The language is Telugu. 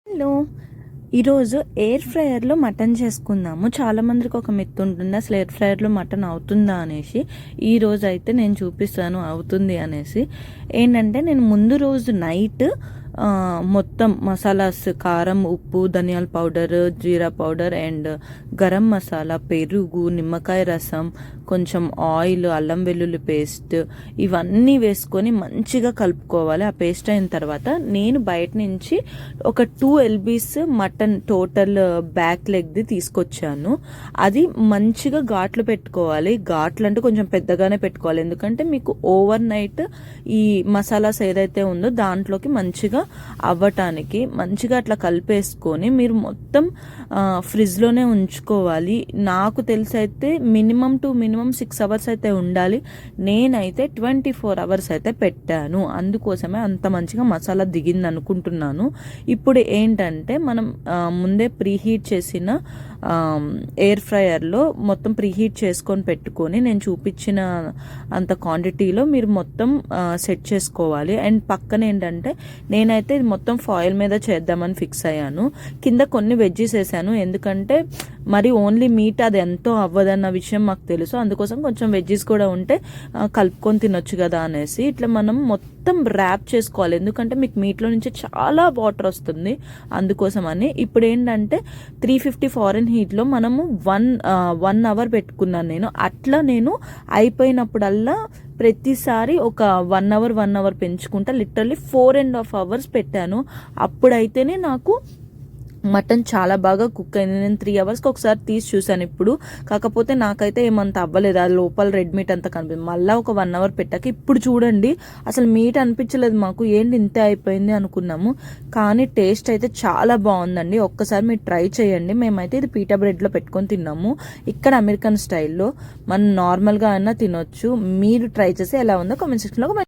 హలో, ఈరోజు ఎయిర్ ఫ్రైయర్లో మటన్ చేసుకుందాము. చాలా మందికి ఒక మిత్ ఉంటుంది, అసలు ఎయిర్ ఫ్రైయర్లో మటన్ అవుతుందా అనేసి. ఈ రోజు అయితే నేను చూపిస్తాను అవుతుంది అనేసి. ఏంటంటే నేను ముందు రోజు నైట్ మొత్తం మసాలాస్, కారం, ఉప్పు, ధనియాల powder, jeera powder and garam masala, పెరుగు, నిమ్మకాయ రసం, కొంచెం ఆయిల్, అల్లం వెల్లుల్లి పేస్ట్ ఇవన్నీ వేసుకొని మంచిగా కలుపుకోవాలి. ఆ పేస్ట్ అయిన తర్వాత నేను బయట నుంచి ఒక 2 LBs మటన్ టోటల్ బ్యాక్ లెగ్ది తీసుకొచ్చాను. అది మంచిగా ఘాట్లు పెట్టుకోవాలి. ఘాట్లు అంటే కొంచెం పెద్దగానే పెట్టుకోవాలి, ఎందుకంటే మీకు ఓవర్ నైట్ ఈ మసాలాస్ ఏదైతే ఉందో దాంట్లోకి మంచిగా అవ్వటానికి మంచిగా అట్లా కలిపేసుకొని మీరు మొత్తం ఫ్రిడ్జ్లోనే ఉంచుకోవాలి. నాకు తెలిసి అయితే మినిమం 6 అవర్స్ అయితే ఉండాలి. నేనైతే 24 అవర్స్ అయితే పెట్టాను, అందుకోసమే అంత మంచిగా మసాలా దిగింది అనుకుంటున్నాను. ఇప్పుడు ఏంటంటే మనం ముందే ప్రీహీట్ చేసిన ఎయిర్ ఫ్రైయర్లో మొత్తం ప్రీహీట్ చేసుకొని పెట్టుకొని నేను చూపించిన అంత క్వాంటిటీలో మీరు మొత్తం సెట్ చేసుకోవాలి. అండ్ పక్కన ఏంటంటే నేనైతే ఇది మొత్తం ఫాయిల్ మీద చేద్దామని ఫిక్స్ అయ్యాను. కింద కొన్ని వెజ్జీస్ వేసాను, ఎందుకంటే మరి ఓన్లీ మీట్ అది ఎంతో అవ్వదన్న విషయం మాకు తెలుసు. అందుకోసం కొంచెం వెజ్జీస్ కూడా ఉంటే కలుపుకొని తినొచ్చు కదా అనేసి ఇట్లా మనం మొత్తం ర్యాప్ చేసుకోవాలి, ఎందుకంటే మీకు మీట్లో నుంచి చాలా వాటర్ వస్తుంది. అందుకోసం అని ఇప్పుడు ఏంటంటే 350 ఫారెన్ హీట్లో మనము 1 అవర్ పెట్టుకున్నాను నేను. అట్లా నేను అయిపోయినప్పుడల్లా ప్రతిసారి ఒక 1 అవర్ పెంచుకుంటా లిటరల్లీ 4.5 అవర్స్ పెట్టాను. అప్పుడైతేనే నాకు మటన్ చాలా బాగా కుక్ అయింది. నేను 3 అవర్స్కి ఒకసారి తీసి చూసాను ఇప్పుడు, కాకపోతే నాకైతే ఏమంత అవ్వలేదు, అది లోపల రెడ్ మీట్ అంతా కనిపించింది. మళ్ళీ ఒక 1 అవర్ పెట్టాక ఇప్పుడు చూడండి అసలు మీట్ అనిపించలేదు మాకు, ఏంటి ఇంతే అయిపోయింది అనుకున్నాము. కానీ టేస్ట్ అయితే చాలా బాగుందండి, ఒక్కసారి మీరు ట్రై చేయండి. మేమైతే ఇది పీటా బ్రెడ్లో పెట్టుకొని తిన్నాము. ఇక్కడ అమెరికన్ స్టైల్లో మనం నార్మల్గా అయినా తినొచ్చు. మీరు ట్రై చేసి ఎలా ఉందో కామెంట్ సెక్షన్లో